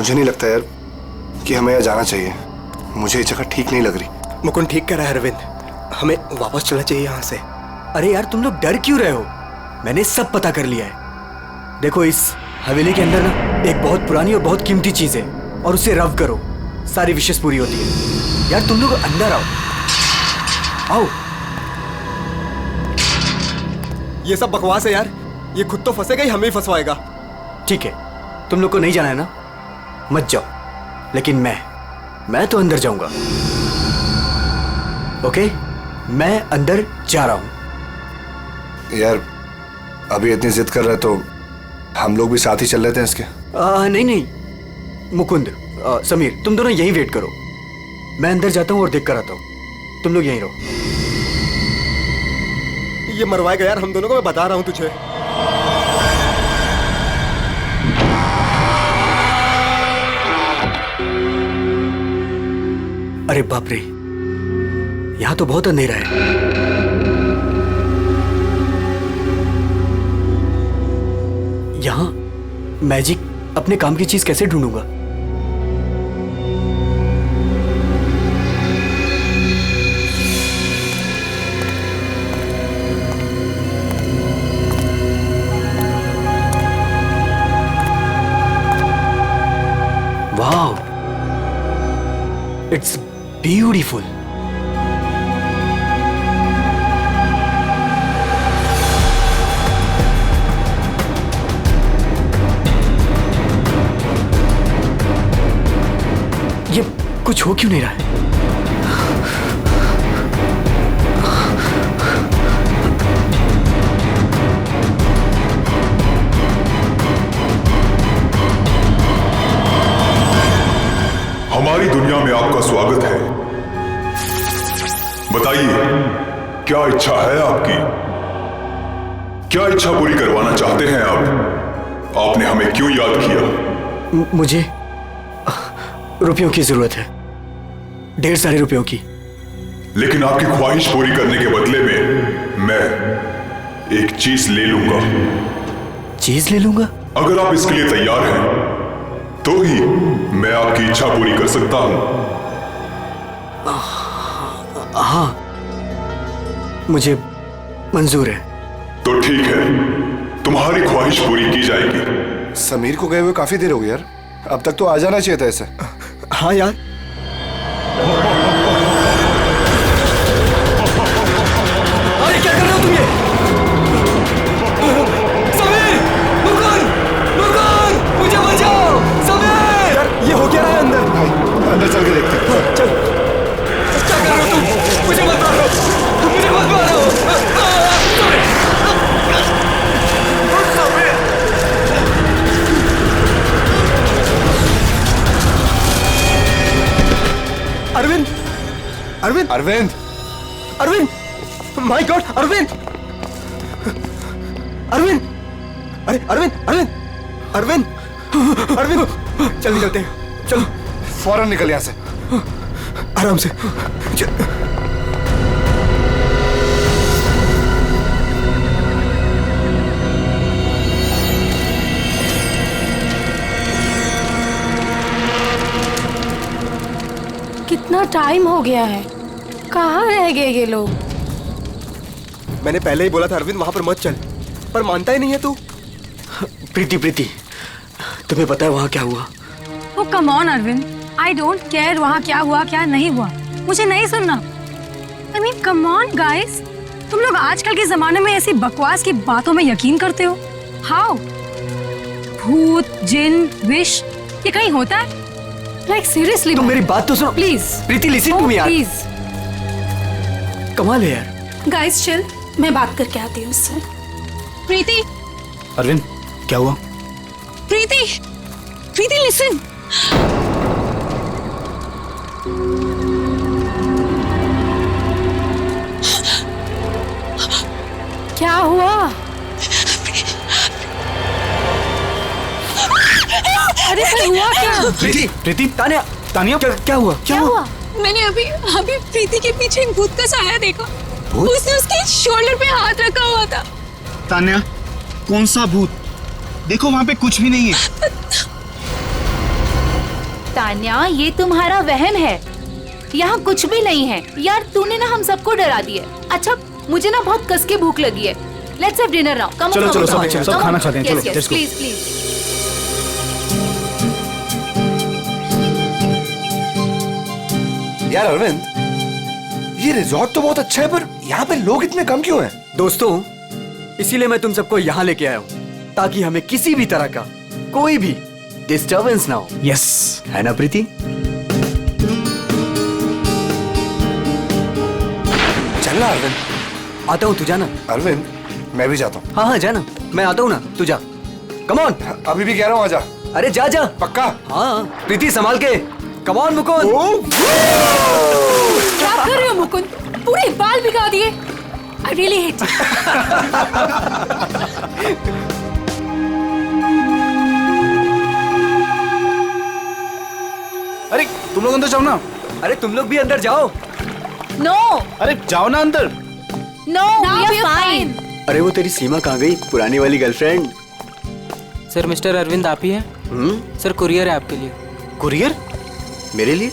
मुझे नहीं लगता यार कि हमें यहाँ जाना चाहिए। मुझे ये जगह ठीक नहीं लग रही। मुकुंद ठीक कह रहा है अरविंद, हमें वापस चलना चाहिए यहाँ से। अरे यार तुम लोग डर क्यों रहे हो? मैंने सब पता कर लिया है। देखो इस हवेली के अंदर ना एक बहुत पुरानी और बहुत कीमती चीज है, और उसे रव करो, सारी विशेष पूरी होती है। यार तुम लोग अंदर आओ, आओ। ये सब बकवास है यार, ये खुद तो फंसेगा ही, हमें ही फंसवाएगा। ठीक है, तुम लोग को नहीं जाना है ना, मत जाओ, लेकिन मैं तो अंदर जाऊंगा। ओके, मैं अंदर जा रहा हूं। यार अभी इतनी जिद कर रहे तो हम लोग भी साथ ही चल लेते हैं इसके। नहीं नहीं मुकुंद, समीर, तुम दोनों यहीं वेट करो। मैं अंदर जाता हूं और देख कर आता हूं, तुम लोग यहीं रहो। ये मरवाएगा यार हम दोनों को, मैं बता रहा हूं तुझे। अरे बाप रे, यहां तो बहुत अंधेरा है। यहां मैजिक अपने काम की चीज कैसे ढूंढूंगा? Wow, it's beautiful. ये कुछ हो क्यों नहीं रहा है? हमारी दुनिया में आपका स्वागत है। बताइए, क्या इच्छा है आपकी? क्या इच्छा पूरी करवाना चाहते हैं आप? आपने हमें क्यों याद किया? मुझे रुपयों की जरूरत है, ढेर सारे रुपयों की। लेकिन आपकी ख्वाहिश पूरी करने के बदले में मैं एक चीज ले लूंगा। चीज ले लूंगा? अगर आप इसके लिए तैयार हैं तो ही मैं आपकी इच्छा पूरी कर सकता हूं। हाँ, मुझे मंजूर है। तो ठीक है, तुम्हारी ख्वाहिश पूरी की जाएगी। समीर को गए हुए काफी देर हो गई यार, अब तक तो आ जाना चाहिए था ऐसे। हाँ यार, अरे क्या कर रहे हो तुम? ये समीर, मुकुंद, मुकुंद, मुझे बचाओ। समीर, यार ये हो क्या रहा है अंदर? भाई अंदर चल के देखते हैं। चल। क्या कर रहे हो तुम? मुझे मत मारो, मुझे मत मारो। अरविंद, अरविंद, अरविंद, अरविंद, माय गॉड, अरविंद, अरविंद, अरे अरविंद, अरविंद, अरविंद, अरविंद, चल चलते हैं, चलो फौरन निकल यहाँ से। आराम से। कितना टाइम हो गया है, कहाँ रह गए ये लोग? मैंने पहले ही बोला था अरविंद वहां पर मत चल, पर मानता ही नहीं है तू। प्रीति, तुम्हें पता है वहां क्या हुआ? Oh come on Arvind, I don't care वहाँ क्या हुआ क्या नहीं हुआ, मुझे नहीं सुनना। I mean come on guys, तुम लोग आजकल के जमाने में ऐसी बकवास की बातों में यकीन करते हो? हाउ? भूत, जिन, विश, ये कहीं होता है? लाइक सीरियसली तुम मेरी बात तो सुनो please. Preeti, listen to me यार। प्लीज कमाल है यार। गाइस चिल, मैं बात करके आती हूँ उससे। प्रीति, अरविंद, क्या हुआ? प्रीति, प्रीति लिसन। क्या हुआ? अरे फिर हुआ क्या? प्रीति, तानिया, क्या हुआ? क्या हुआ? मैंने अभी प्रीति के पीछे एक भूत का साया देखा। भूत? उसने उसके शोल्डर पे हाथ रखा हुआ था। तान्या, कौन सा भूत? देखो वहां पे कुछ भी नहीं है। तान्या, ये तुम्हारा वहम है, यहाँ कुछ भी नहीं है। यार तूने ना हम सबको डरा दिया। अच्छा मुझे ना बहुत कस के भूख लगी है। Let's have dinner now. Come चलो, सब खाना खाते हैं, चलो, let's go. Please please. यार अरविंद, ये रिजॉर्ट तो बहुत अच्छा है, पर यहाँ पे लोग इतने कम क्यों हैं? दोस्तों, इसीलिए मैं तुम सबको यहाँ लेके आया हूँ, ताकि हमें किसी भी तरह का कोई भी डिस्टर्बेंस ना हो। यस, है ना प्रीति? चलना अरविंद। आता हूँ, तू जाना। अरविंद, मैं भी जाता हूँ। हाँ जाना, मैं आता हूँ ना, तू जा। Come on. अभी भी कह रहा हूँ, आजा। अरे जा जा। पक्का? हाँ, प्रीति संभाल के। Come on Mukund. क्या कर रहे हो मुकुंद? पूरे बाल भिगा दिए। I really hate you. अरे तुम लोग अंदर जाओ ना। अरे तुम लोग भी अंदर जाओ। नो अरे जाओ ना अंदर। No, we are fine. अरे वो तेरी सीमा कहाँ गई, पुरानी वाली गर्लफ्रेंड? सर मिस्टर अरविंद आप ही हैं? सर कुरियर है आपके लिए। कुरियर? मेरे लिए?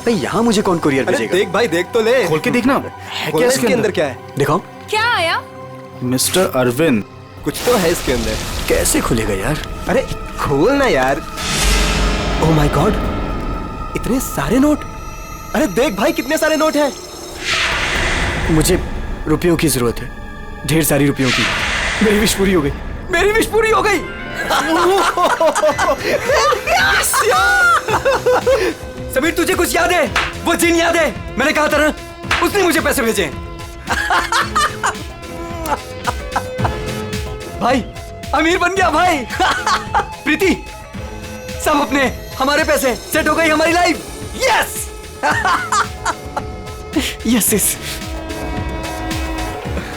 भाई यहाँ मुझे कौन कुरियर भेजेगा? देख भाई, देख तो ले। खोल के देखना है क्या इसके अंदर। क्या है? दिखाओ। क्या आया? मिस्टर अरविंद, कुछ तो है इसके अंदर। कैसे खुलेगा यार? अरे खोल ना यार। ओह माय गॉड, इतने सारे नोट। अरे देख भाई, कितने सारे नोट हैं। मुझे रुपयों की जरूरत है, ढेर सारी रुपयों की। मेरी विश पूरी हो गई, मेरी विश पूरी हो गई। समीर, तुझे कुछ याद है? वो जिन याद है? मैंने कहा था ना, उसने मुझे पैसे भेजे हैं। भाई अमीर बन गया भाई। प्रीति, सब अपने हमारे पैसे, सेट हो गई हमारी लाइफ। Yes yes yes.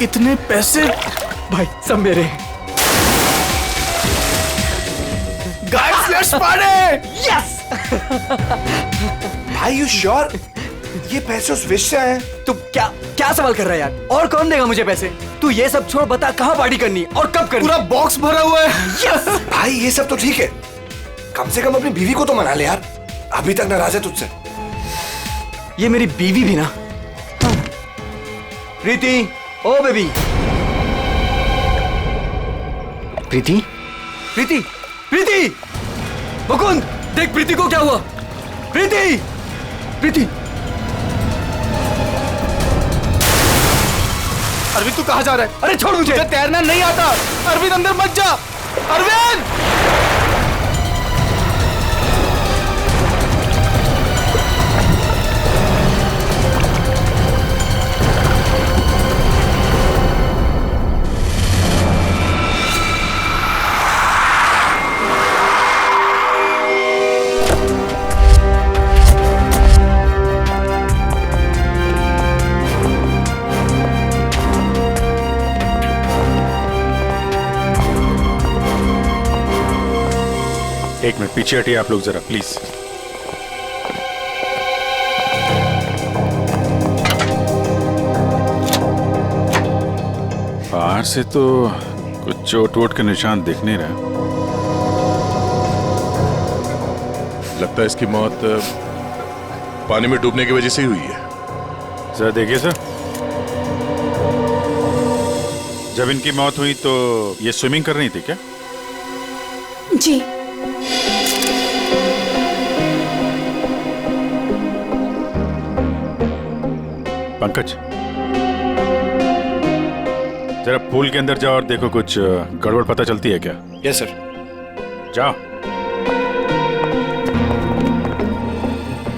इतने पैसे भाई सब मेरे। Guys, let's party. यस। भाई यू श्योर ये पैसे उस विश से आए हैं? तू क्या क्या सवाल कर रहा है यार? और कौन देगा मुझे पैसे? तू ये सब छोड़, बता कहाँ पार्टी करनी है और कब करनी? पूरा बॉक्स भरा हुआ है। यस। भाई ये सब तो ठीक है, कम से कम अपनी बीवी को तो मना ले यार, अभी तक नाराज है तुझसे। ये मेरी बीवी भी ना। प्रीति, ओ बेबी। प्रीति, प्रीति, प्रीति। मुकुंद, देख प्रीति को क्या हुआ। प्रीति, प्रीति। अरविंद तू कहाँ जा रहा है? अरे छोड़ मुझे। तुझे तैरना नहीं आता। अरविंद अंदर मत जा। अरविंद! एक मिनट पीछे हटिए आप लोग जरा प्लीज। बाहर से तो कुछ चोट वोट के निशान दिख नहीं रहा। लगता है इसकी मौत पानी में डूबने की वजह से ही हुई है। जरा देखिए सर, जब इनकी मौत हुई तो ये स्विमिंग कर रही थी क्या? जी। पंकज, जरा पूल के अंदर जाओ और देखो कुछ गड़बड़ पता चलती है क्या? Yes sir. जाओ।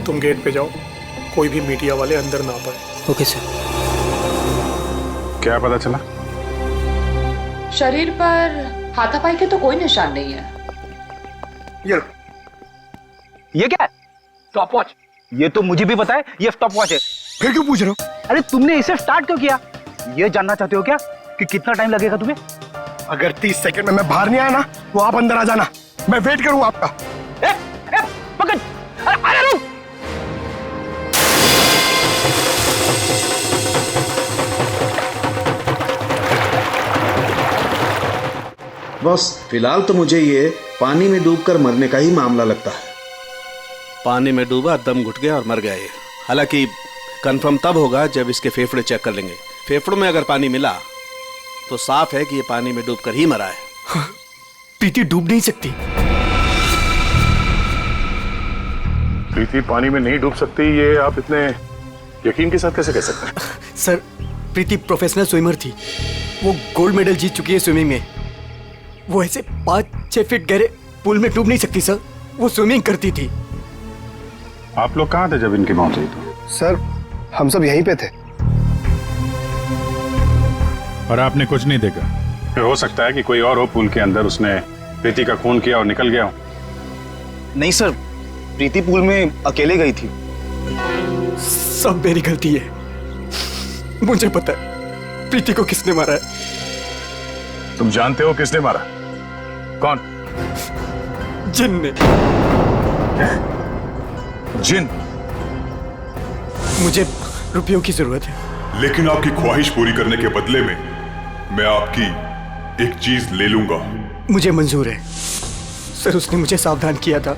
तुम गेट पे जाओ, कोई भी मीडिया वाले अंदर ना पाए। Okay sir. क्या पता चला? शरीर पर हाथापाई के तो कोई निशान नहीं है। ये क्या है? Stop watch. ये तो मुझे भी पता है ये स्टॉप वॉच है। फिर क्यों पूछ रहे हो? अरे तुमने इसे स्टार्ट क्यों किया? ये जानना चाहते हो क्या कि कितना टाइम लगेगा तुम्हें? अगर 30 सेकंड में मैं बाहर नहीं आया ना, तो आप अंदर आ जाना, मैं वेट करूंगा आपका। पकड़। अरे रुक। बस फिलहाल तो मुझे ये पानी में डूबकर मरने का ही मामला लगता है। पानी में डूबा, दम घुट गया और मर गया ये। हालांकि कंफर्म तब होगा जब इसके फेफड़े चेक कर लेंगे। फेफड़ों में अगर पानी मिला तो साफ है कि ये पानी में डूबकर ही मरा है। प्रीति डूब नहीं सकती। प्रीति पानी में नहीं डूब सकती, ये आप इतने यकीन के साथ कैसे कह सकते हैं? सर, प्रीति प्रोफेशनल स्विमर थी। वो गोल्ड मेडल जीत चुकी है स्विमिंग में। वो ऐसे 5-6 फीट गहरे पूल में डूब नहीं सकती सर। वो स्विमिंग करती थी। आप लोग कहाँ थे जब इनकी मौत हुई? तो सर, हम सब यहीं पे थे। और आपने कुछ नहीं देखा? फिर हो सकता है कि कोई और हो पूल के अंदर, उसने प्रीति का खून किया और निकल गया हो। नहीं सर, प्रीति पूल में अकेले गई थी। सब मेरी गलती है। मुझे पता है प्रीति को किसने मारा है। तुम जानते हो किसने मारा? कौन? जिन ने। जिन? मुझे रुपयों की जरूरत है। लेकिन आपकी ख्वाहिश पूरी करने के बदले में मैं आपकी एक चीज ले लूंगा। मुझे मंजूर है सर। उसने मुझे सावधान किया था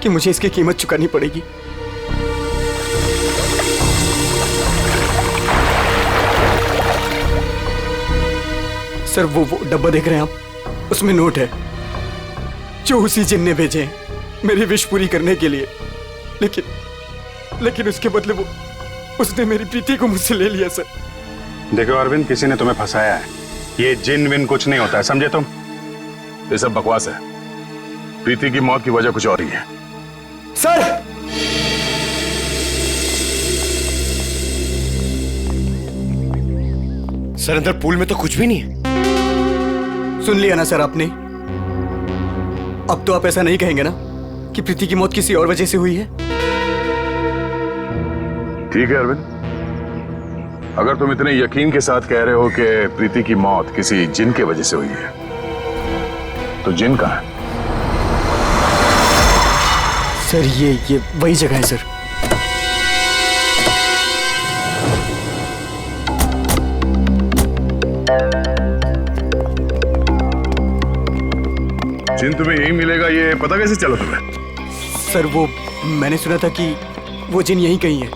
कि मुझे इसकी कीमत चुकानी पड़ेगी। सर, वो डब्बा देख रहे हैं आप, उसमें नोट है जो उसी जिन ने भेजे हैं मेरी विश पूरी करने के लिए। लेकिन उसके बदले उसने मेरी प्रीति को मुझसे ले लिया सर। देखो अरविंद, किसी ने तुम्हें फंसाया है। ये जिन विन कुछ नहीं होता है, समझे तुम? ये सब बकवास है। प्रीति की मौत की वजह कुछ और ही है। सर, सर अंदर पूल में तो कुछ भी नहीं है। सुन लिया ना सर आपने? अब तो आप ऐसा नहीं कहेंगे ना कि प्रीति की मौत किसी और वजह से हुई है? ठीक है अरविंद, अगर तुम इतने यकीन के साथ कह रहे हो कि प्रीति की मौत किसी जिन के वजह से हुई है, तो जिन कहाँ है? सर, ये वही जगह है सर। जिन तुम्हें यही मिलेगा, ये पता कैसे चला तुम्हें? सर, वो मैंने सुना था कि वो जिन यहीं कहीं है,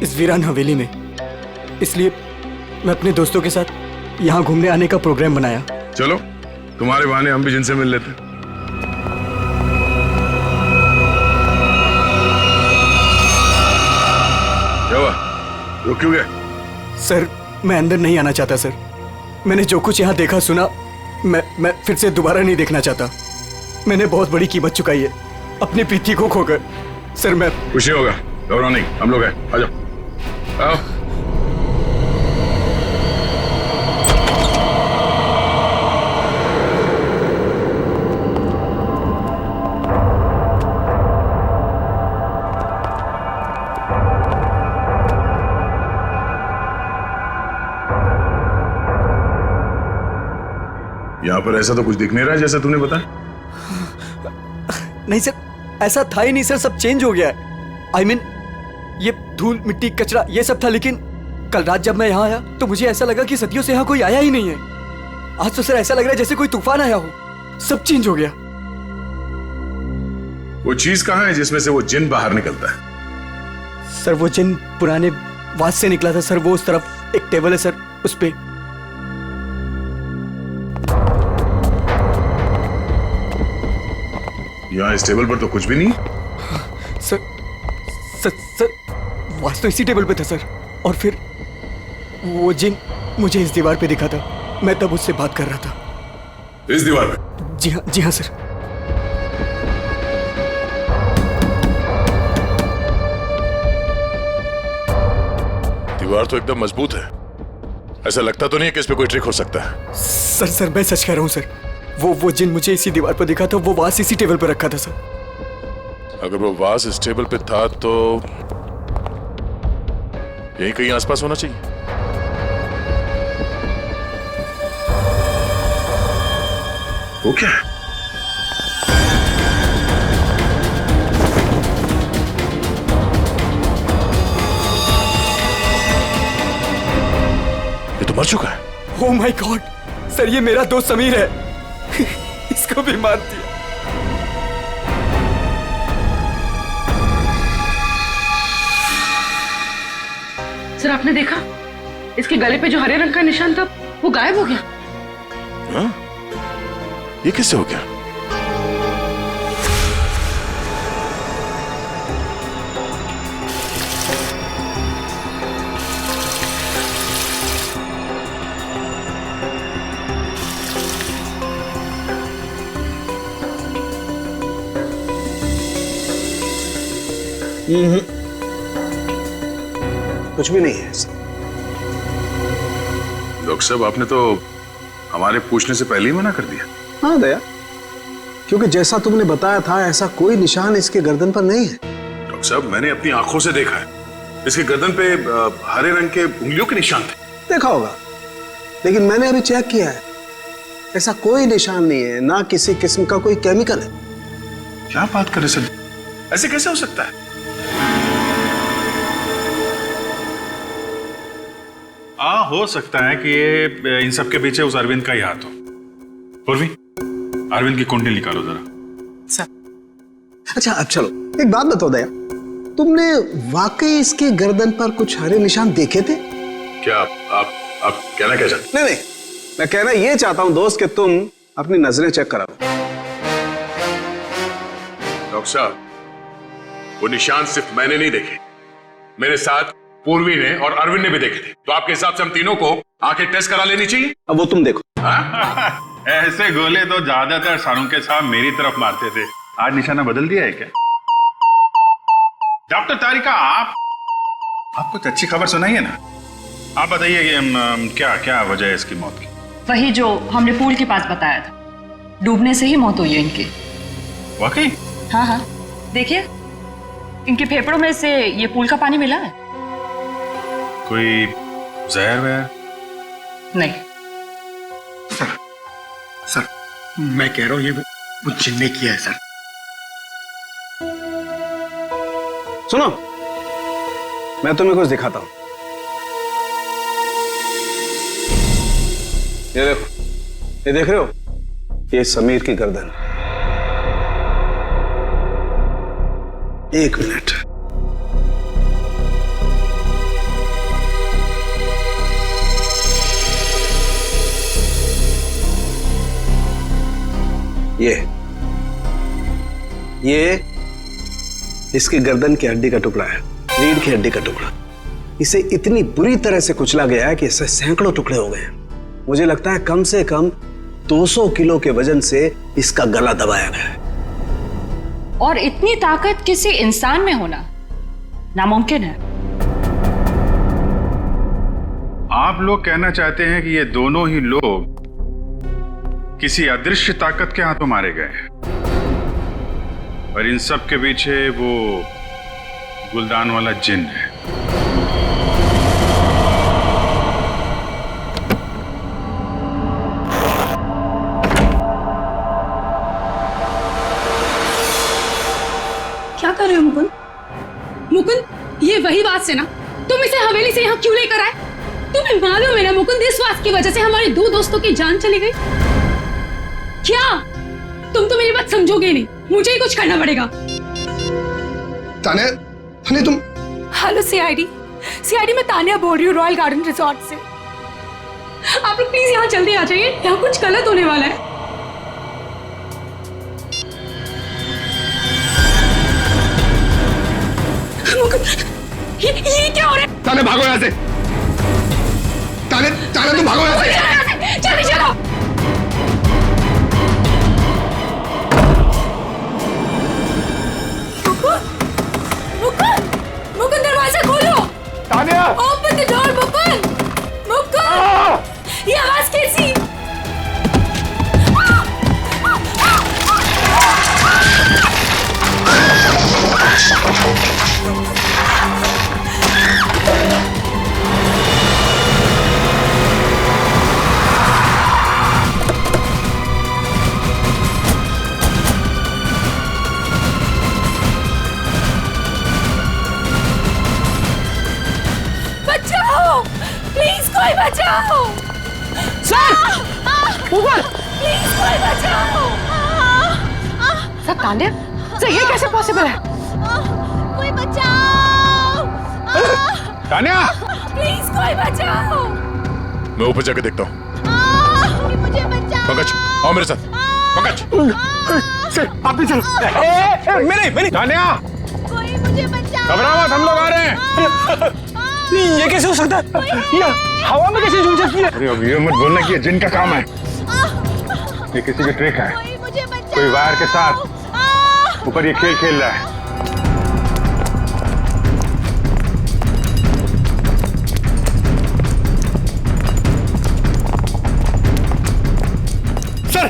इस वीरान हवेली में। इसलिए मैं अपने दोस्तों के साथ यहाँ घूमने आने का प्रोग्राम बनाया। चलो, तुम्हारे बहाने हम भी जिनसे मिल लेते। क्या हुआ? रुक क्यों गए? सर, मैं अंदर नहीं आना चाहता सर। मैंने जो कुछ यहाँ देखा सुना, मैं फिर से दोबारा नहीं देखना चाहता। मैंने बहुत बड़ी कीमत चुकाई है अपनी प्रीति को खोकर। सर, मैं खुशी होगा, घबराओ नहीं, हम लोग हैं। आ जाओ, आओ। यहाँ पर ऐसा तो कुछ दिख नहीं रहा है जैसा तूने बताया। नहीं सर, ऐसा था ही नहीं सर। सब चेंज हो गया है। I mean, ये धूल मिट्टी कचरा ये सब था, लेकिन कल रात जब मैं यहाँ आया तो मुझे ऐसा लगा कि सदियों से यहाँ कोई आया ही नहीं है। आज तो सर ऐसा लग रहा है जैसे कोई तूफान आया हो। सब चेंज हो गया। वो चीज कहाँ है जिसमें से वो जिन बाहर निकलता है? सर, वो जिन पुराने वास से निकला था सर। वो उस तरफ एक टेबल है सर, उस पे। यहाँ इस टेबल पर तो कुछ भी नहीं। सर, वास तो इसी टेबल पे था सर। और फिर वो जिन मुझे इस दीवार पे दिखा था। मैं तब उससे बात कर रहा था। इस दीवार पे? जी हाँ सर। दीवार तो एकदम मजबूत है। ऐसा लगता तो नहीं है कि इस पे कोई ट्रिक हो सकता है। सर, मैं सच कह रहा हूँ सर। वो जिन मुझे इसी दीवार पर दिखा था। वो वास इसी टेबल पर रखा था सर। अगर वो वास इस टेबल पे था तो यहीं कहीं आसपास होना चाहिए। वो क्या है? ये तो मर चुका है। ओह माय गॉड सर, ये मेरा दोस्त समीर है। इसको भी मार दिया। सर आपने देखा इसके गले पे जो हरे रंग का निशान था वो गायब हो गया। हाँ? ये किससे हो गया? कुछ भी नहीं है। डॉक्टर साहब आपने तो हमारे पूछने से पहले ही मना कर दिया। हाँ दया, क्योंकि जैसा तुमने बताया था ऐसा कोई निशान इसके गर्दन पर नहीं है। डॉक्टर साहब मैंने अपनी आंखों से देखा है, इसके गर्दन पे हरे रंग के उंगलियों के निशान थे। देखा होगा, लेकिन मैंने अभी चेक किया है, ऐसा कोई निशान नहीं है, ना किसी किस्म का कोई केमिकल है। क्या बात कर रहे सर, ऐसे कैसे हो सकता है? हो सकता है कि ये इन सब के पीछे उस अरविंद का ही हाथ हो। पूर्वी, अरविंद की कुंडली निकालो जरा। सर अच्छा, अब चलो एक बात बताओ दया, तुमने वाकई इसके गर्दन पर कुछ हरे निशान देखे थे? क्या आप कहना क्या चाहते? नहीं, मैं कहना ये चाहता हूं दोस्त कि तुम अपनी नजरें चेक कराओ। डॉक्टर साहब, वो निशान सिर्फ मैंने नहीं देखे, मेरे साथ पूर्वी ने और अरविंद ने भी देखे थे। तो आपके हिसाब से हम तीनों को आंखें टेस्ट करा लेनी चाहिए। अब वो तुम देखो। ऐसे गोले तो ज्यादातर सारुंके साहब मेरी तरफ मारते थे, आज निशाना बदल दिया है क्या? डॉक्टर तारिका, आप कुछ अच्छी खबर सुनाइए ना। आप बताइए कि क्या क्या वजह है इसकी मौत की? वही जो हमने पूल के पास बताया था, डूबने से ही मौत हुई है इनकी। वाकई? हाँ हाँ, देखिए इनके फेफड़ों में से ये पूल का पानी मिला है। कोई जहर वहर? नहीं सर, मैं कह रहा हूं ये वो जिन ने किया है सर। सुनो, मैं तुम्हें कुछ दिखाता हूं। ये देखो, ये देख रहे हो, ये समीर की गर्दन। एक मिनट, ये इसकी गर्दन की हड्डी का टुकड़ा है, रीढ़ की हड्डी का टुकड़ा। इसे इतनी बुरी तरह से कुचला गया है कि इससे सैकड़ों टुकड़े हो गए हैं। मुझे लगता है कम से कम 200 किलो के वजन से इसका गला दबाया गया है। और इतनी ताकत किसी इंसान में होना नामुमकिन है। आप लोग कहना चाहते हैं कि ये दोनों ही लोग किसी अदृश्य ताकत के हाथों मारे गए हैं, और इन सब के पीछे वो गुलदान वाला जिन है। क्या कर रहे हो मुकुंद? मुकुंद, ये वही बात से ना तुम इसे हवेली से यहाँ क्यों लेकर आए? तुम्हें मालूम है ना मुकुंद, इस बात की वजह से हमारे 2 दोस्तों की जान चली गई। क्या तुम तो मेरी बात समझोगे नहीं, मुझे ही कुछ करना पड़ेगा। तान्या, तान्या तुम। हेलो सीआईडी, मैं तान्या बोल रही हूँ रॉयल गार्डन रिजॉर्ट से। आप लोग प्लीज यहाँ जल्दी आ जाइए, यहाँ कुछ गलत होने वाला है। ये क्या हो रहा है? तान्या भागो यहाँ से। तान्या तुम भागो यहाँ से। जल्दी चलो। मुकुंद, दरवाजा खोलो। Tanya, open the door Mukund. ये आवाज कैसी? बचाओ, प्लीज कोई बचाओ। सर, ऊपर प्लीज कोई बचाओ। सर तान्या, सर ये कैसे पॉसिबल है? कोई बचाओ। तान्या, प्लीज कोई बचाओ। मैं ऊपर जाके देखता हूँ। मुझे बचाओ। पंकज, आओ मेरे साथ। पंकज, आप भी चलो। मेरे तान्या, कोई मुझे बचाओ। घबराओ मत, हम लोग आ रहे हैं। ये कैसे हो सकता है? ये हवा में कैसे झूल सकती है? अरे अब ये मत बोलना कि ये जिन का काम है। ये किसी की ट्रिक है। कोई वायर के साथ ऊपर ये खेल खेल रहा है। सर,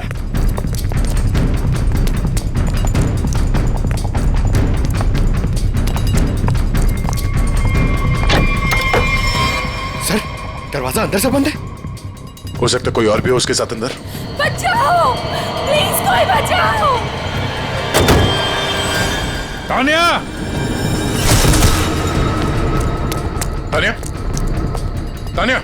सर, दरवाजा अंदर से बंद है। हो सकता है कोई और भी हो उसके साथ अंदर। बचाओ, प्लीज कोई बचाओ। तान्या, तान्या, तान्या,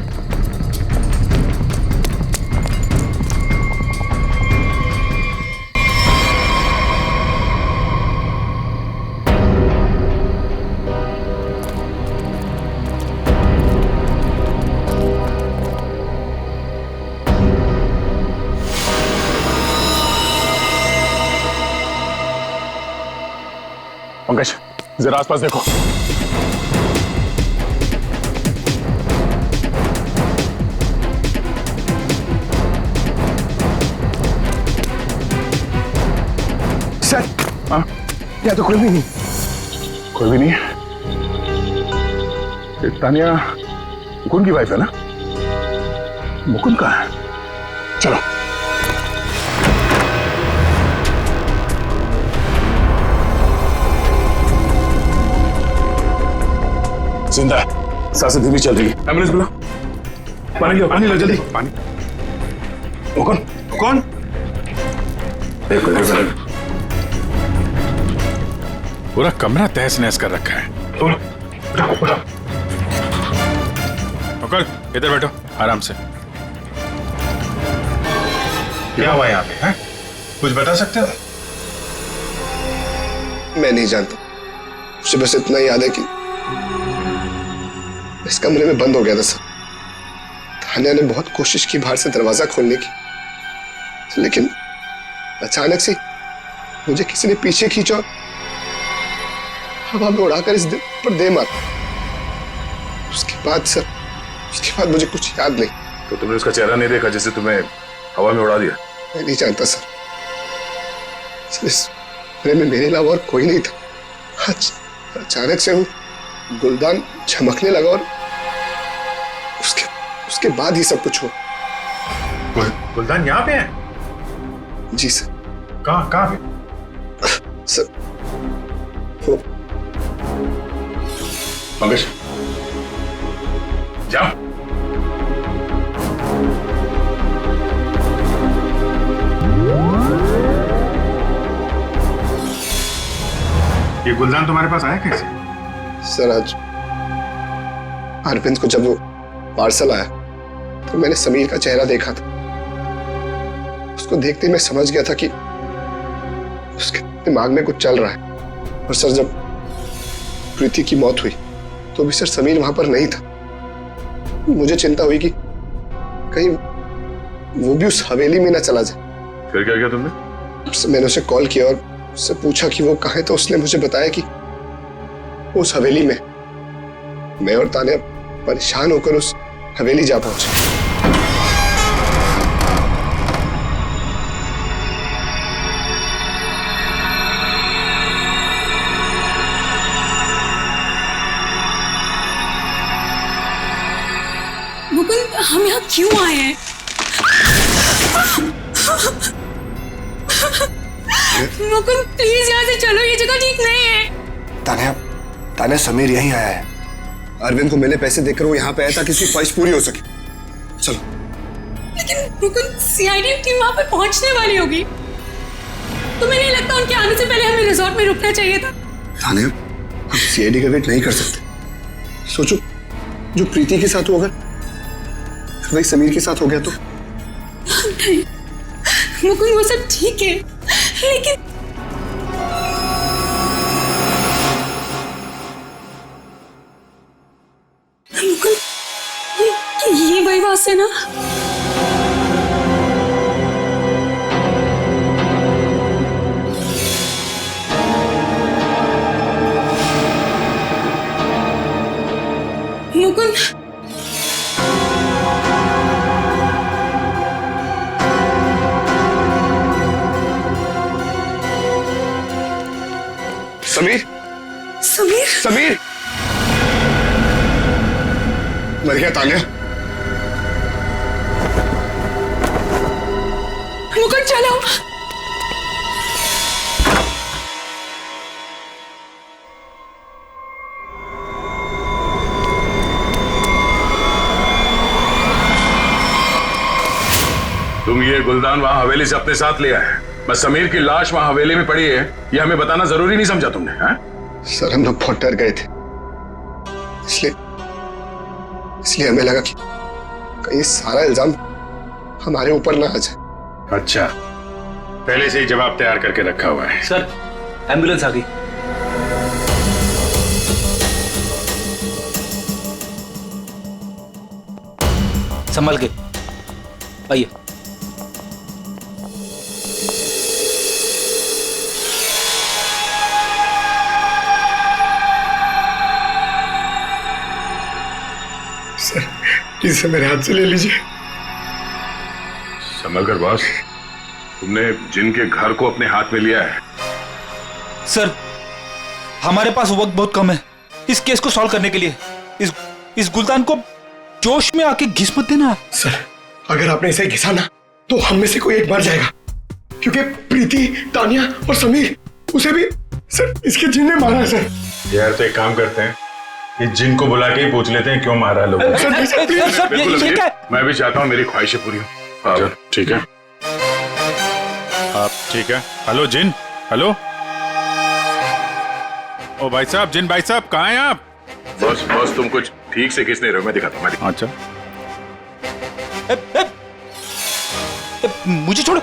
पंकज, जरा आसपास देखो। सर, हाँ? यहाँ तो कोई भी नहीं। कोई भी नहीं है। ये तान्या मुकुंद की वाइफ है ना? मुकुंद कहाँ है? चलो। जिंदा है, सांसें धीमी चल रही है। एम्बुलेंस बुलाओ। पानी लो, पानी लो जल्दी। पानी। कौन? कौन? एक मिनट। पूरा कमरा तहस नहस कर रखा है। मुकुल, इधर बैठो आराम से। क्या हुआ यहाँ पे? हैं? कुछ बता सकते हो? मैं नहीं जानता, मुझे बस इतना याद है कि इस कमरे में बंद हो गया था सर। तान्या ने बहुत कोशिश की बाहर से दरवाजा खोलने की, लेकिन अचानक से मुझे किसी ने पीछे खींचा और हवा में उड़ाकर इस दिल पर दे मारा। उसके बाद मुझे कुछ याद नहीं। तो तुमने उसका चेहरा नहीं देखा जिसे तुम्हें हवा में उड़ा दिया? मैं नहीं जानता सर, इस कमरे में मेरे अलावा और कोई नहीं था। आज अचानक से वो गुलदान चमकने लगा और उसके बाद ही सब कुछ हुआ। गुलदान यहाँ पे है? जी सर। कहाँ पे? सर, वो पंकज, जाओ। ये गुलदान तुम्हारे पास आया कैसे? सर, आज अरविंद को जब वो पार्सल आया तो मैंने समीर का चेहरा देखा था। उसको देखते ही मैं समझ गया था कि उसके दिमाग में कुछ चल रहा है। और सर, जब प्रीति की मौत हुई तो भी सर समीर वहां पर नहीं था। मुझे चिंता हुई कि कहीं वो भी उस हवेली में ना चला जाए। फिर क्या किया तुमने? मैंने उसे कॉल किया और उससे पूछा कि वो कहाँ है, तो उसने मुझे बताया कि उस हवेली में। मैं और तान्या परेशान होकर उस हवेली जा पहुंचे। मुकुंद, हम यहाँ क्यों आए हैं? मुकुंद, प्लीज यहाँ से चलो, ये जगह ठीक नहीं है। तान्या, समीर यहीं आया है। अरविंद को मैंने पैसे देकर वो यहाँ पे आया ताकि उसकी ख्वाहिश पूरी हो सके। चलो। लेकिन मुकुंद, सीआईडी टीम वहाँ पे पहुँचने वाली होगी। तुम्हें नहीं लगता उनके आने से पहले हमें रिजॉर्ट में रुकना चाहिए था? तान्या, हम सीआईडी का वेट नहीं कर सकते। सोचो, जो प्रीति के साथ हुआ वही समीर के साथ हो गया तो? नहीं मुकुंद, वो सब ठीक है, लेकिन से ना। मुकुंद, समीर, समीर, समीर, मर गया तान्या। मुकुंद चलो। तुम ये गुलदान वहां हवेली से अपने साथ लिया है, बस समीर की लाश वहां हवेली में पड़ी है, ये हमें बताना जरूरी नहीं समझा तुमने? सर हम लोग बहुत डर गए थे, इसलिए हमें लगा कि कहीं सारा इल्जाम हमारे ऊपर ना आ जाए। अच्छा, पहले से ही जवाब तैयार करके रखा हुआ है। सर एम्बुलेंस आ गई। संभल के आइए। सर इसे मेरे हाथ से ले लीजिए। संभल कर बॉस, तुमने जिनके घर को अपने हाथ में लिया है। सर हमारे पास वक्त बहुत कम है इस केस को सॉल्व करने के लिए। इस गुलदान को जोश में आके घिस मत देना। सर अगर आपने इसे घिसा ना तो हम में से कोई एक मर जाएगा, क्योंकि प्रीति, तान्या और समीर, उसे भी सर इसके जिन ने मारा है। सर यार तो एक काम करते हैं, इस जिन को बुला के ही पूछ लेते हैं क्यों मारा लोग। मैं भी चाहता हूँ मेरी ख्वाहिशें पूरी हो। ठीक है आप ठीक है। हेलो जिन, हेलो। ओ भाई साहब, जिन भाई साहब कहाँ हैं आप? बस तुम कुछ ठीक से किस नहीं रहे हो, मैं दिखाता हूँ। अच्छा मुझे छोड़ो।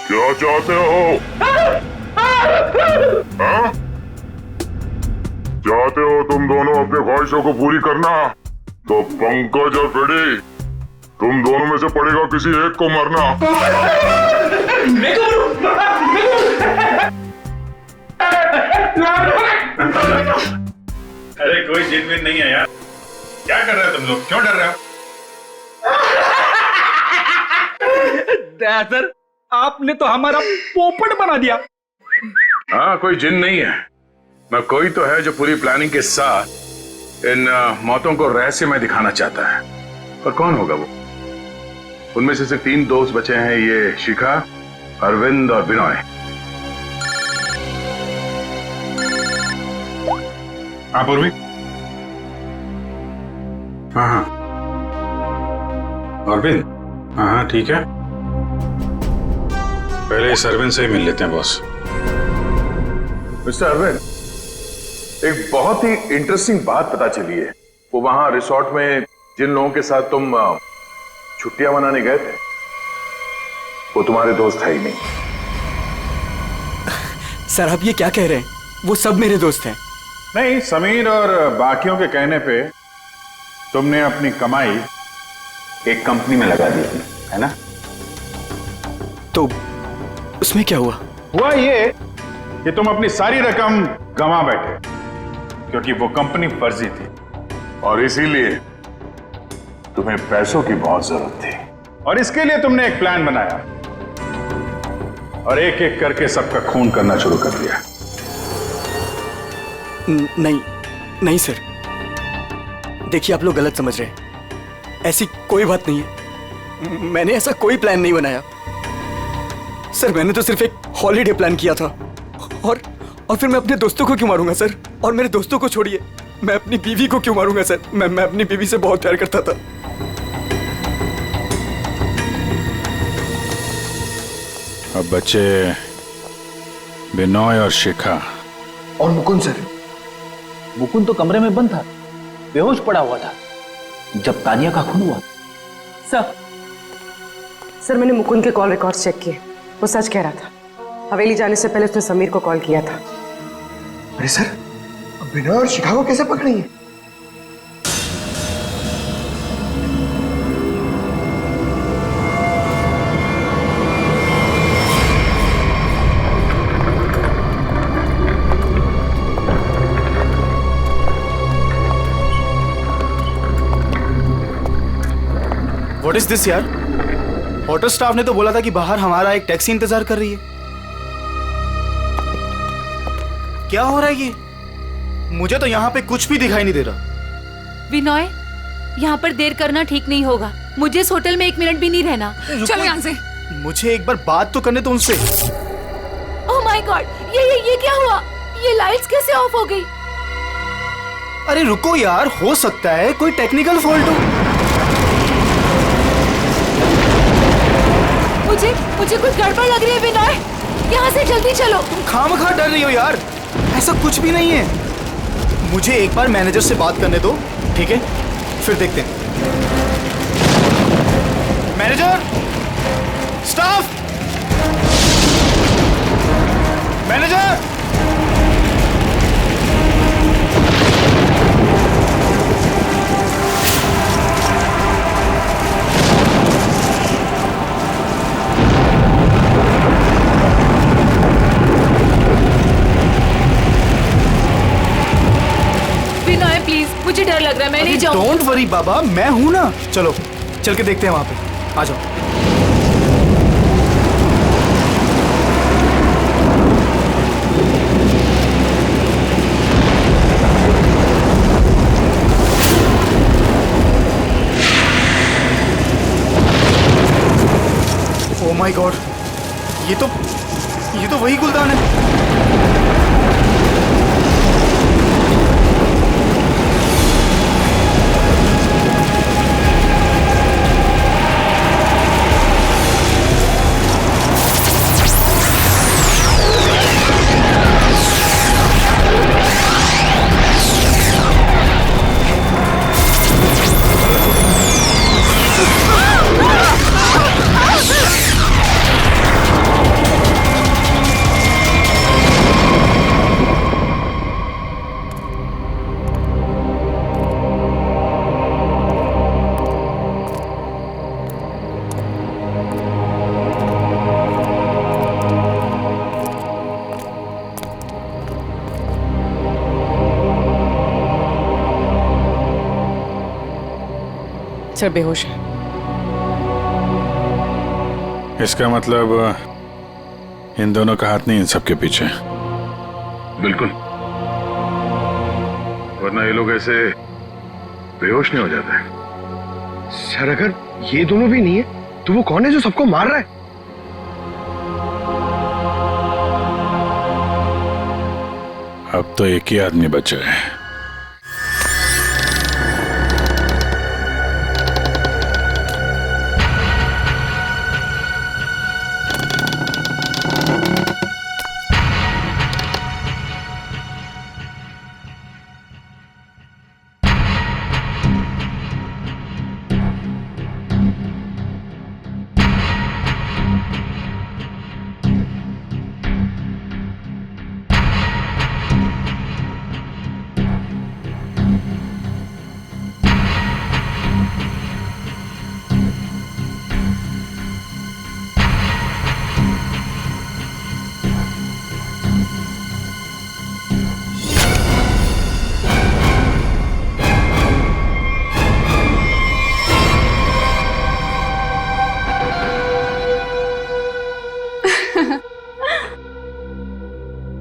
क्या चाहते हो? हाँ? चाहते हो तुम दोनों अपनी ख्वाहिशों को पूरी करना, तो पंकज और फ्रेडी, तुम दोनों में से पड़ेगा किसी एक को मरना। अरे कोई जिन विन नहीं है यार, क्या कर रहे हो तुम लोग, क्यों डर रहे हो? सर आपने तो हमारा पोपट बना दिया। हाँ कोई जिन नहीं है, मैं कोई तो है जो पूरी प्लानिंग के साथ इन मौतों को रहस्यमय दिखाना चाहता है। पर कौन होगा वो? उनमें से सिर्फ 3 दोस्त बचे हैं, ये शिखा, अरविंद और बिनॉय। हाँ पूर्वी। हाँ अरविंद, हाँ ठीक है, पहले इस अरविंद से ही मिल लेते हैं बॉस। मिस्टर अरविंद, एक बहुत ही इंटरेस्टिंग बात पता चली है। वो वहां रिसोर्ट में जिन लोगों के साथ तुम छुट्टियां मनाने गए थे, वो तुम्हारे दोस्त है ही नहीं। सर आप ये क्या कह रहे हैं? वो सब मेरे दोस्त हैं। नहीं, समीर और बाकियों के कहने पे तुमने अपनी कमाई एक कंपनी में लगा दी थी, है ना? तो उसमें क्या हुआ? हुआ ये कि तुम अपनी सारी रकम गंवा बैठे, क्योंकि वो कंपनी फर्जी थी और इसीलिए तुम्हें पैसों की बहुत जरूरत थी। और इसके लिए तुमने एक प्लान बनाया और एक एक करके सबका खून करना शुरू कर दिया। नहीं सर, देखिए आप लोग गलत समझ रहे हैं। ऐसी कोई बात नहीं है, मैंने ऐसा कोई प्लान नहीं बनाया। सर मैंने तो सिर्फ एक हॉलीडे प्लान किया था और फिर मैं अपने दोस्तों को क्यों मारूंगा सर? और मेरे दोस्तों को छोड़िए, मैं अपनी बीवी को क्यों मारूंगा सर? मैं अपनी बीवी से बहुत प्यार करता था। अब बच्चे बिनॉय और शिखा और मुकुंद सर। मुकुंद तो कमरे में बंद था, बेहोश पड़ा हुआ था जब तानिया का खून हुआ। सर मैंने मुकुंद के कॉल रिकॉर्ड्स चेक किए, वो सच कह रहा था। हवेली जाने से पहले उसने समीर को कॉल किया था। अरे सर, बिनोय और शिकागो कैसे पकड़ी है? व्हाट इज दिस यार? होटल स्टाफ ने तो बोला था कि बाहर हमारा एक टैक्सी इंतजार कर रही है। क्या हो रहा है ये? मुझे तो यहाँ पे कुछ भी दिखाई नहीं दे रहा। विनोय, यहाँ पर देर करना ठीक नहीं होगा। मुझे इस होटल में 1 मिनट भी नहीं रहना। चलो यहाँ से। मुझे एक बार बात तो करने दो उनसे। ओह माय गॉड, ये क्या हुआ? ये लाइट्स कैसे ऑफ हो गई? अरे रुको यार, हो सकता है कोई टेक्निकल फॉल्ट हो। मुझे कुछ गड़बड़ लग रही है विनोय। यहाँ से जल्दी चलो। तुम खामखा डर रही हो यार, ऐसा कुछ भी नहीं है। मुझे एक बार मैनेजर से बात करने दो, ठीक है? फिर देखते हैं। Manager, staff, manager. प्लीज, मुझे डर लग रहा है, मैं नहीं जाऊंगी। डोंट वरी बाबा, मैं हूं ना। चलो चल के देखते हैं वहां पे। आ जाओ। ओह माय गॉड, ये तो वही गुलदान है। सर बेहोश है। इसका मतलब इन दोनों का हाथ नहीं इन सबके पीछे। बिल्कुल, वरना ये लोग ऐसे बेहोश नहीं हो जाते हैं। सर अगर ये दोनों भी नहीं है तो वो कौन है जो सबको मार रहा है? अब तो एक ही आदमी बचा है।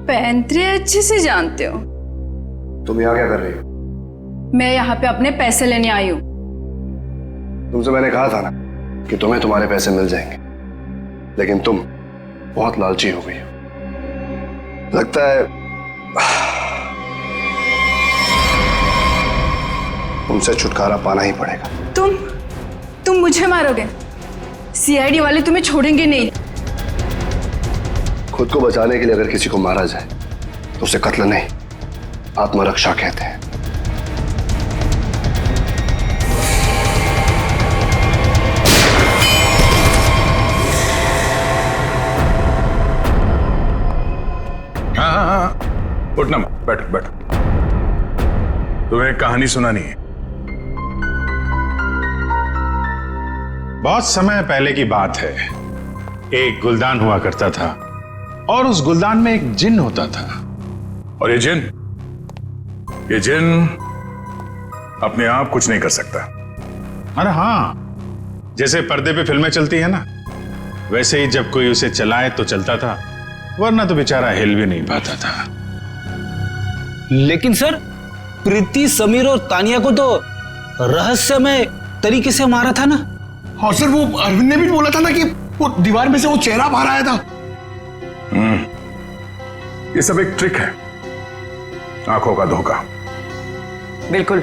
पैंतरे अच्छे से जानते हो। तुम यहाँ क्या कर रही हो? मैं यहाँ पे अपने पैसे लेने आई हूँ। तुमसे मैंने कहा था ना कि तुम्हें तुम्हारे पैसे मिल जाएंगे, लेकिन तुम बहुत लालची हो गई हो। लगता है तुमसे छुटकारा पाना ही पड़ेगा। तुम मुझे मारोगे? सीआईडी वाले तुम्हें छोड़ेंगे नहीं। खुद को बचाने के लिए अगर किसी को मारा जाए तो उसे कत्ल नहीं, आत्मरक्षा कहते हैं। हाँ, उठना, बैठो बैठो। तुम्हें एक कहानी सुनानी है। बहुत समय पहले की बात है। एक गुलदान हुआ करता था और उस गुलदान में एक जिन होता था। और ये जिन अपने आप कुछ नहीं कर सकता। अरे हाँ, जैसे पर्दे पे फिल्में चलती है ना, वैसे ही जब कोई उसे चलाए तो चलता था, वरना तो बेचारा हिल भी नहीं पाता था। लेकिन सर, प्रीति, समीर और तानिया को तो रहस्यमय तरीके से मारा था ना। और सर वो अरविंद ने भी बोला था ना कि वो दीवार में से वो चेहरा बाहर आया था। ये सब एक ट्रिक है, आंखों का धोखा। बिल्कुल।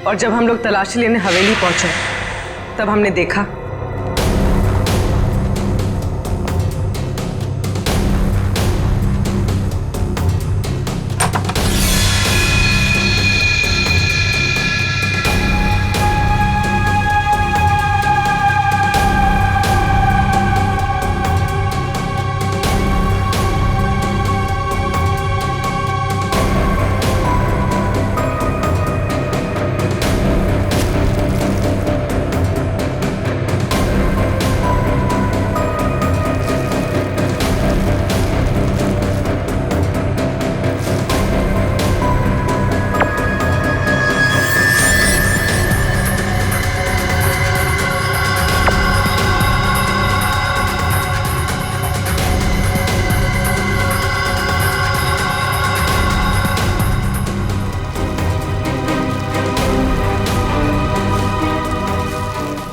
और जब हम लोग तलाशी लेने हवेली पहुंचे तब हमने देखा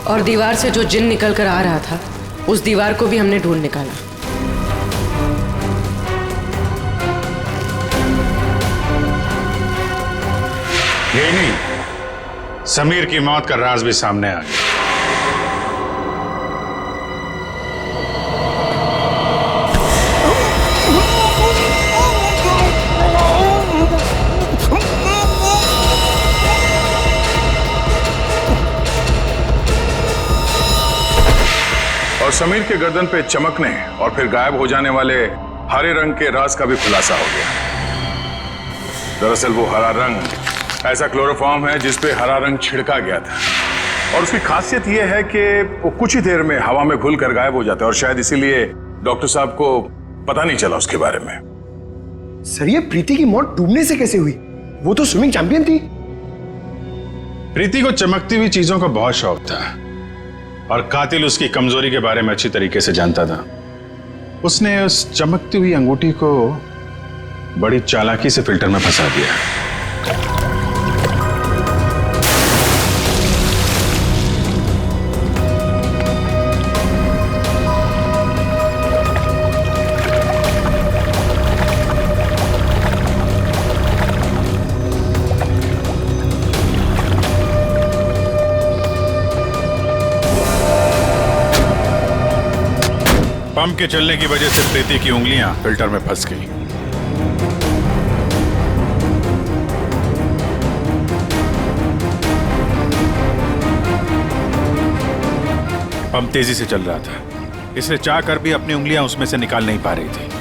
और दीवार से जो जिन निकल कर आ रहा था, उस दीवार को भी हमने ढूंढ निकाला। यही नहीं, समीर की मौत का राज भी सामने आ गया। और समीर के गर्दन पे चमकने और फिर गायब हो जाने वाले हरे रंग के राज का भी खुलासा हो गया। दरअसल वो हरा रंग ऐसा क्लोरोफॉर्म है जिस पे हरा रंग छिड़का गया था, और उसकी खासियत यह है कि वो कुछ ही देर में हवा में घुल कर गायब हो जाता है, और शायद इसीलिए डॉक्टर साहब को पता नहीं चला उसके बारे में। सर ये प्रीति की मौत डूबने से कैसे हुई? वो तो स्विमिंग चैंपियन थी। प्रीति को चमकती हुई चीजों का बहुत शौक था और कातिल उसकी कमजोरी के बारे में अच्छी तरीके से जानता था। उसने उस चमकती हुई अंगूठी को बड़ी चालाकी से फिल्टर में फंसा दिया। पंप के चलने की वजह से प्रीति की उंगलियां फिल्टर में फंस गई। पंप तेजी से चल रहा था, इसलिए चाहकर भी अपनी उंगलियां उसमें से निकाल नहीं पा रही थी।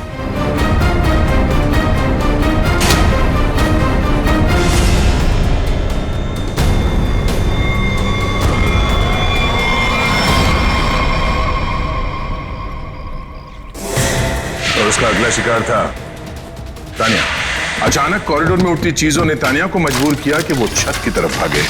और उसका अगला शिकार था तानिया। अचानक कॉरिडोर में उठती चीजों ने तानिया को मजबूर किया कि वो छत की तरफ भागे।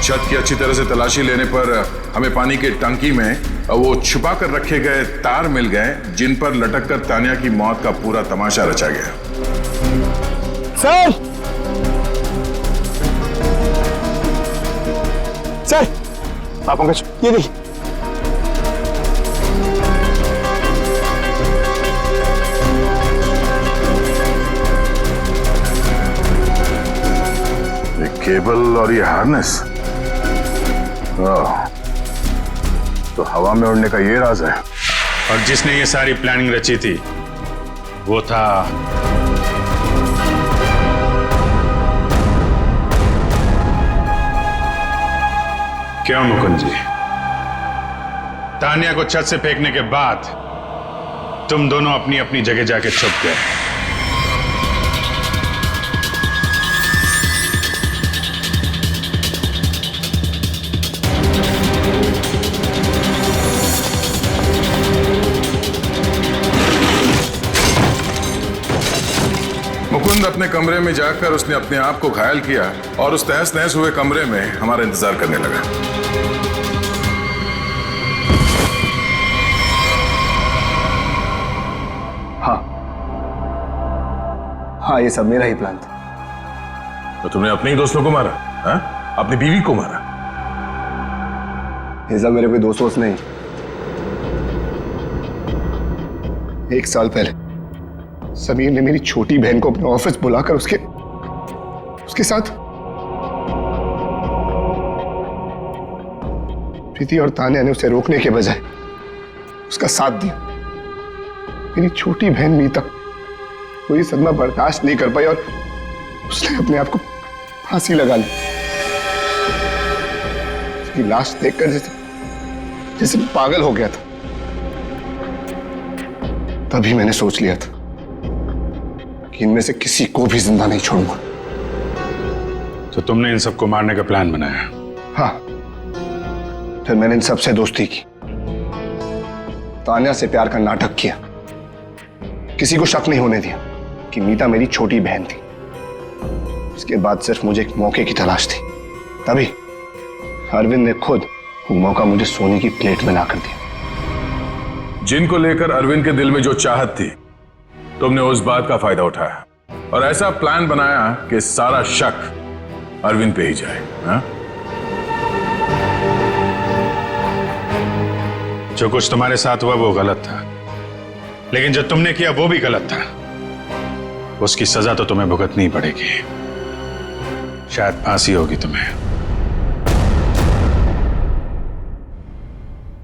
छत की अच्छी तरह से तलाशी लेने पर हमें पानी के टंकी में वो छुपा कर रखे गए तार मिल गए, जिन पर लटक कर तानिया की मौत का पूरा तमाशा रचा गया। सर! सर! आप पंकज, ये देखिए। केबल और ये हार्नेस, तो हवा में उड़ने का ये राज है। और जिसने ये सारी प्लानिंग रची थी वो था क्यों मुकुंद जी? तानिया को छत से फेंकने के बाद तुम दोनों अपनी अपनी जगह जाके छुप गए। मुकुंद अपने कमरे में जाकर उसने अपने आप को घायल किया और उस तहस नहस हुए कमरे में हमारा इंतजार करने लगा। हाँ, ये सब मेरा ही प्लान था। तो तुमने अपने ही दोस्तों को मारा? हाँ? अपनी बीवी को मारा? ये सब मेरे कोई दोस्त वोस्त नहीं। 1 साल पहले समीर ने मेरी छोटी बहन को अपने ऑफिस बुलाकर उसके साथ प्रीति और तान्या ने उसे रोकने के बजाय उसका साथ दिया। मेरी छोटी बहन मीता कोई सदमा बर्दाश्त नहीं कर पाई और उसने अपने आप को फांसी लगा ली। उसकी लाश देखकर जैसे पागल हो गया था। तभी मैंने सोच लिया था कि इनमें से किसी को भी जिंदा नहीं छोड़ूंगा। तो तुमने इन सबको मारने का प्लान बनाया? हाँ, फिर मैंने इन सबसे दोस्ती की, तान्या से प्यार का नाटक किया, किसी को शक नहीं होने दिया कि मीता मेरी छोटी बहन थी। इसके बाद सिर्फ मुझे एक मौके की तलाश थी, तभी अरविंद ने खुद वो मौका मुझे सोने की प्लेट में ला कर दिया। जिनको लेकर अरविंद के दिल में जो चाहत थी, तुमने उस बात का फायदा उठाया और ऐसा प्लान बनाया कि सारा शक अरविंद पे ही जाए। हा? जो कुछ तुम्हारे साथ हुआ वो गलत था, लेकिन जो तुमने किया वो भी गलत था। उसकी सजा तो तुम्हें भुगतनी पड़ेगी, शायद फांसी होगी तुम्हें।